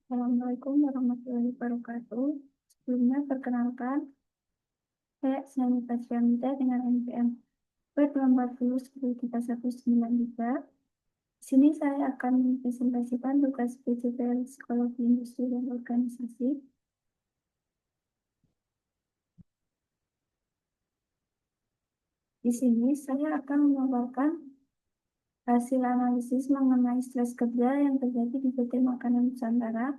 Assalamualaikum warahmatullahi wabarakatuh. Sebelumnya perkenalkan, saya Snanita Syamida dengan NPM B240-13193. Di sini saya akan mempresentasikan tugas PJPL Psikologi Industri dan Organisasi. Di sini saya akan memaparkan hasil analisis mengenai stres kerja yang terjadi di PT Makanan Nusantara,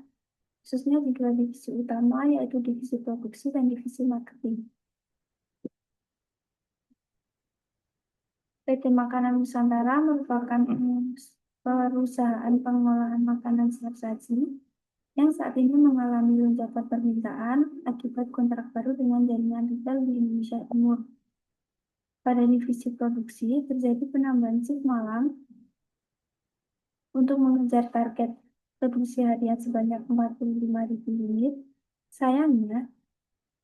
khususnya di dua divisi utama, yaitu divisi produksi dan divisi marketing. PT Makanan Nusantara merupakan perusahaan pengolahan makanan siap saji yang saat ini mengalami lonjakan permintaan akibat kontrak baru dengan jaringan retail di Indonesia Timur. Pada divisi produksi terjadi penambahan shift malam untuk mengejar target produksi harian sebanyak 45.000 unit. Sayangnya,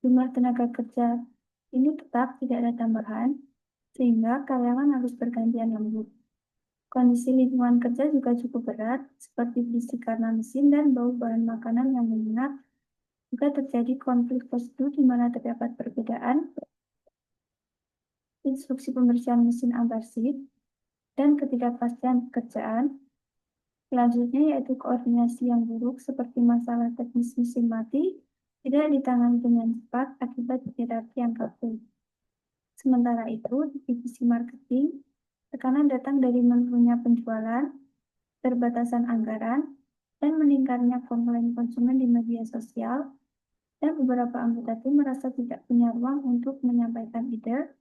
jumlah tenaga kerja ini tetap tidak ada tambahan, sehingga karyawan harus bergantian lembur. Kondisi lingkungan kerja juga cukup berat, seperti berisik karena mesin dan bau bahan makanan yang menyengat. Juga terjadi konflik prosedur di mana terdapat perbedaan instruksi pembersihan mesin antar shift dan ketidakpastian pekerjaan. Selanjutnya yaitu koordinasi yang buruk seperti masalah teknis mesin mati tidak ditangani dengan cepat akibat hierarki yang kaku. Sementara itu, di divisi marketing, tekanan datang dari menurunnya penjualan, keterbatasan anggaran, dan meningkatnya komplain konsumen di media sosial, dan beberapa anggota tim merasa tidak punya ruang untuk menyampaikan ide,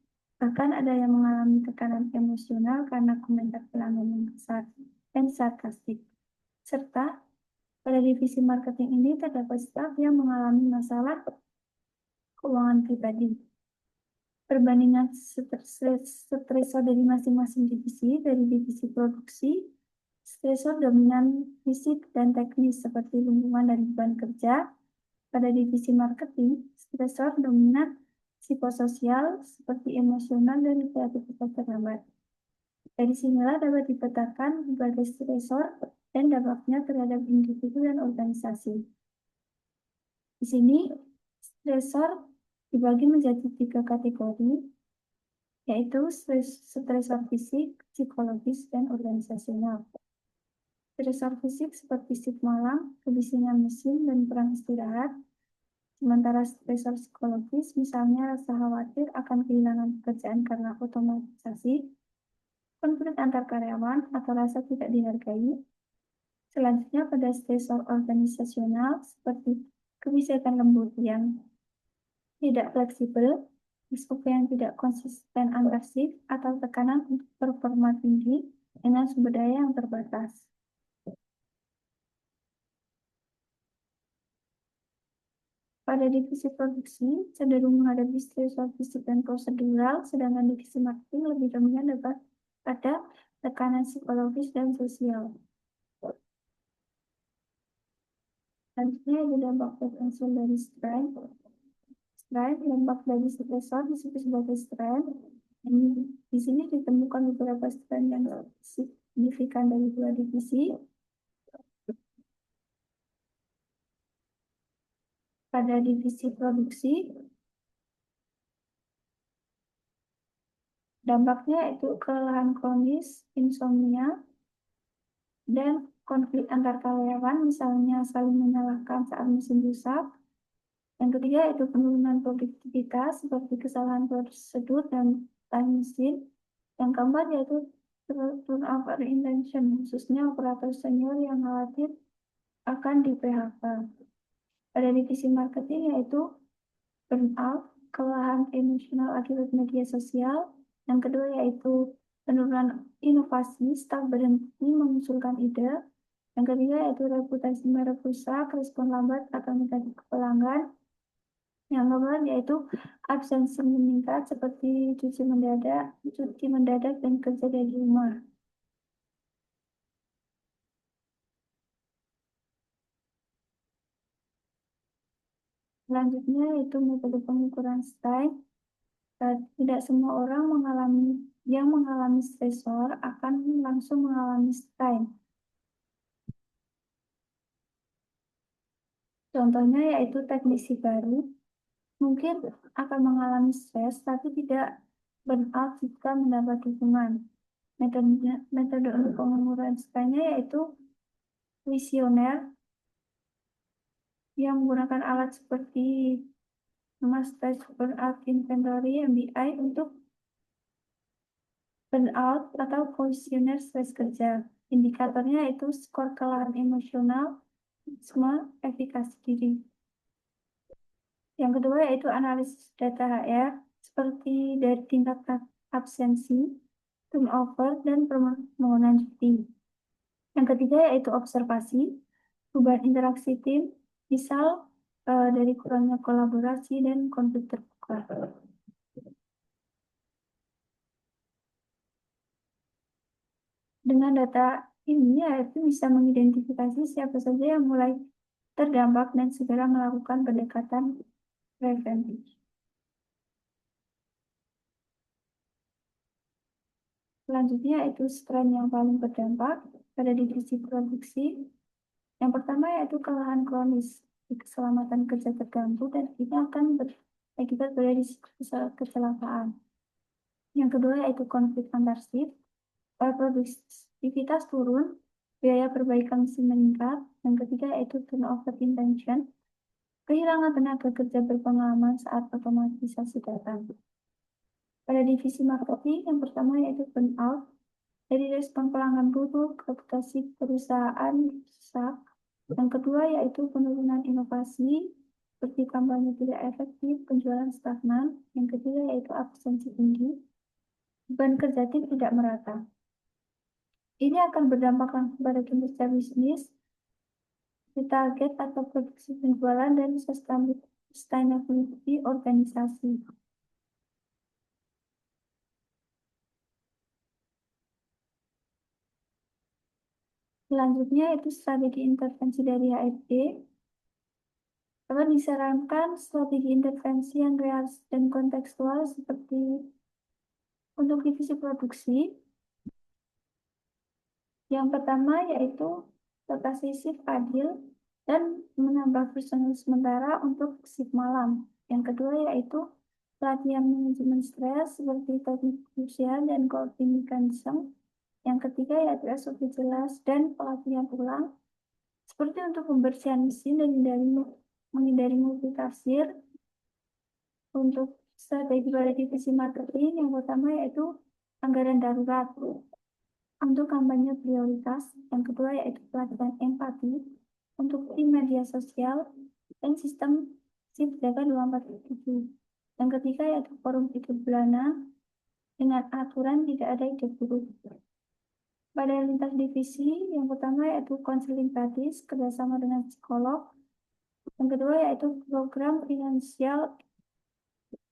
bahkan ada yang mengalami tekanan emosional karena komentar pelanggan yang besar dan sarkastik. Serta pada divisi marketing ini terdapat staf yang mengalami masalah keuangan pribadi. Perbandingan stresor dari masing-masing divisi, dari divisi produksi, stresor dominan fisik dan teknis seperti lingkungan dan beban kerja. Pada divisi marketing, stresor dominan psikososial seperti emosional dan kreativitas terhambat. Dari sinilah dapat dipetakan berbagai stresor dan dampaknya terhadap individu dan organisasi. Di sini, stresor dibagi menjadi 3 kategori, yaitu stresor fisik, psikologis, dan organisasional. Stresor fisik seperti shift malam, kebisingan mesin, dan kurang istirahat. Sementara stresor psikologis, misalnya rasa khawatir akan kehilangan pekerjaan karena otomatisasi, konflik antar karyawan, atau rasa tidak dihargai. Selanjutnya pada stresor organisasional, seperti kebijakan lembur yang tidak fleksibel, SOP yang tidak konsisten antar shift, atau tekanan untuk performa tinggi dengan sumber daya yang terbatas. Pada divisi produksi, cenderung menghadapi stresor fisik dan prosedural, sedangkan divisi marketing lebih dominan pada tekanan psikologis dan sosial. Selanjutnya ada dampak potensial dari stress. Dampak dari stresor disebut sebagai stress. Di sini ditemukan beberapa stress yang signifikan dari dua divisi. Pada divisi produksi, dampaknya itu kelelahan kronis, insomnia, dan konflik antar karyawan, misalnya saling menyalahkan saat mesin rusak. Yang ketiga yaitu penurunan produktivitas seperti kesalahan prosedur dan time mesin. Yang keempat yaitu turnover intention, khususnya operator senior yang khawatir akan di PHK. Pada divisi marketing yaitu burnout, kelelahan emosional akibat media sosial. Yang kedua yaitu penurunan inovasi, staf berhenti mengusulkan ide. Yang ketiga yaitu reputasi merek rusak, respon lambat atau negatif ke pelanggan. Yang keempat yaitu absensi meningkat seperti cuti mendadak, dan kerja dari rumah. Selanjutnya yaitu metode pengukuran stres. Tidak semua orang yang mengalami stresor akan langsung mengalami stres. Contohnya yaitu teknisi baru mungkin akan mengalami stres tapi tidak burnout jika mendapat dukungan. Metode untuk pengukuran stresnya yaitu kuesioner yang menggunakan alat seperti Stress Burnout Inventory (MBI) untuk burnout atau kuesioner stres kerja. Indikatornya yaitu skor kelelahan emosional, semua efikasi diri. Yang kedua yaitu analisis data HR seperti dari tingkat absensi, turnover, dan permohonan cuti. Yang ketiga yaitu observasi, perubahan interaksi tim, misal dari kurangnya kolaborasi dan konflik terbuka. Dengan data ini, AFP bisa mengidentifikasi siapa saja yang mulai terdampak dan segera melakukan pendekatan preventif. Selanjutnya itu strain yang paling berdampak pada divisi produksi. Yang pertama yaitu kelelahan kronis, keselamatan kerja terganggu dan ini akan berakibat pada kecelakaan. Yang kedua yaitu konflik antar shift, produktivitas turun, biaya perbaikan mesin meningkat. Yang ketiga yaitu turnover intention, kehilangan tenaga kerja berpengalaman saat otomatisasi datang. Pada divisi marketing, yang pertama yaitu burnout, dari respon pelanggan buruk, reputasi perusahaan rusak. Yang kedua yaitu penurunan inovasi, seperti kampanye tidak efektif, penjualan stagnan. Yang ketiga yaitu absensi tinggi, beban kerja tim tidak merata. Ini akan berdampak langsung pada kinerja bisnis, di target atau produksi penjualan, dan sustainability organisasi. Selanjutnya itu strategi intervensi dari HRD. Dapat disarankan strategi intervensi yang realistis dan kontekstual seperti untuk divisi produksi. Yang pertama yaitu rotasi shift adil dan menambah personel sementara untuk shift malam. Yang kedua yaitu pelatihan manajemen stres seperti teknik krusial dan coping mechanism. Yang ketiga yaitu SOP jelas dan pelatihan ulang seperti untuk pembersihan mesin dan menghindari multitafsir. Untuk strategi pada divisi marketing yang pertama yaitu anggaran darurat untuk kampanye prioritas. Yang kedua yaitu pelatihan empati untuk tim media sosial dan sistem shift jaga 24/7. Yang ketiga yaitu forum hidup bulanan dengan aturan tidak ada ide buruk. Pada lintas divisi, yang pertama yaitu konseling gratis kerjasama dengan psikolog. Yang kedua yaitu program finansial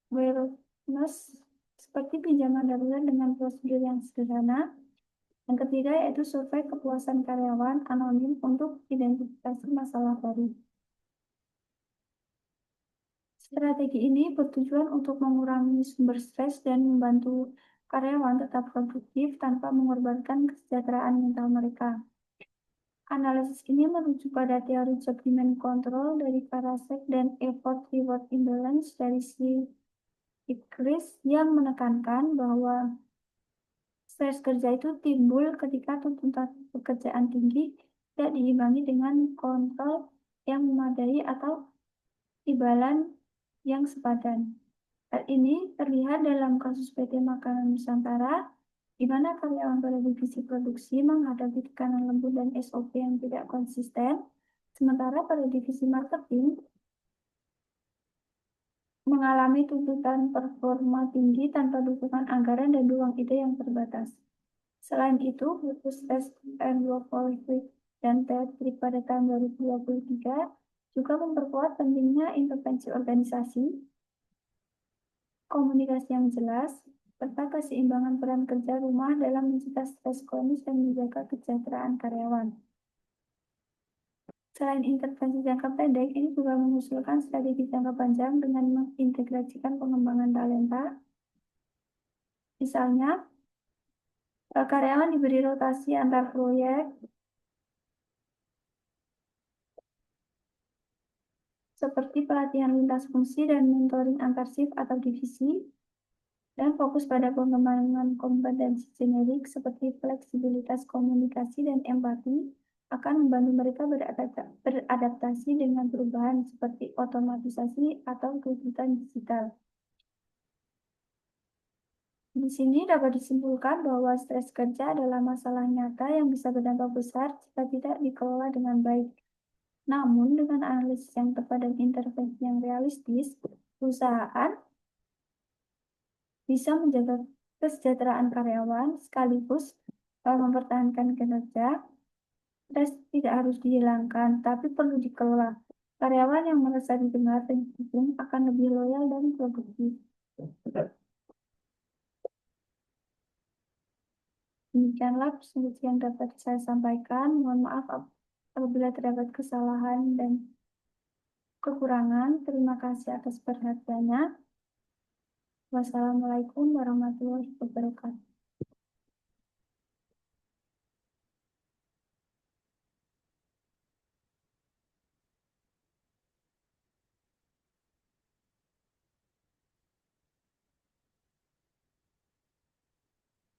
awareness seperti pinjaman darurat dengan prosedur yang sederhana. Yang ketiga yaitu survei kepuasan karyawan anonim untuk identifikasi masalah baru. Strategi ini bertujuan untuk mengurangi sumber stres dan membantu karyawan tetap produktif tanpa mengorbankan kesejahteraan mental mereka. Analisis ini merujuk pada teori job demand control dari Karasek dan effort reward imbalance dari Chris yang menekankan bahwa stres kerja itu timbul ketika tuntutan pekerjaan tinggi tidak diimbangi dengan kontrol yang memadai atau imbalan yang sepadan. Hal ini terlihat dalam kasus PT Makanan Nusantara, di mana karyawan pada divisi produksi menghadapi tekanan lembut dan SOP yang tidak konsisten, sementara pada divisi marketing mengalami tuntutan performa tinggi tanpa dukungan anggaran dan ruang ide yang terbatas. Selain itu, buku Test and Work Policy dan Teatrik pada tahun 2023 juga memperkuat pentingnya intervensi organisasi, komunikasi yang jelas, serta keseimbangan peran kerja rumah dalam mencegah stres kronis dan menjaga kesejahteraan karyawan. Selain intervensi jangka pendek, ini juga mengusulkan strategi jangka panjang dengan mengintegrasikan pengembangan talenta. Misalnya, karyawan diberi rotasi antar proyek, seperti pelatihan lintas fungsi dan mentoring antar shift atau divisi, dan fokus pada pengembangan kompetensi generik seperti fleksibilitas komunikasi dan empati akan membantu mereka beradaptasi dengan perubahan seperti otomatisasi atau tuntutan digital. Di sini dapat disimpulkan bahwa stres kerja adalah masalah nyata yang bisa berdampak besar jika tidak dikelola dengan baik. Namun, dengan analisis yang tepat dan intervensi yang realistis, perusahaan bisa menjaga kesejahteraan karyawan sekaligus mempertahankan kinerja. Stres tidak harus dihilangkan, tapi perlu dikelola. Karyawan yang merasa didengar dan didukung akan lebih loyal dan produktif. Demikianlah presentasi yang dapat saya sampaikan. Mohon maaf apabila terdapat kesalahan dan kekurangan. Terima kasih atas perhatiannya. Wassalamualaikum warahmatullahi wabarakatuh.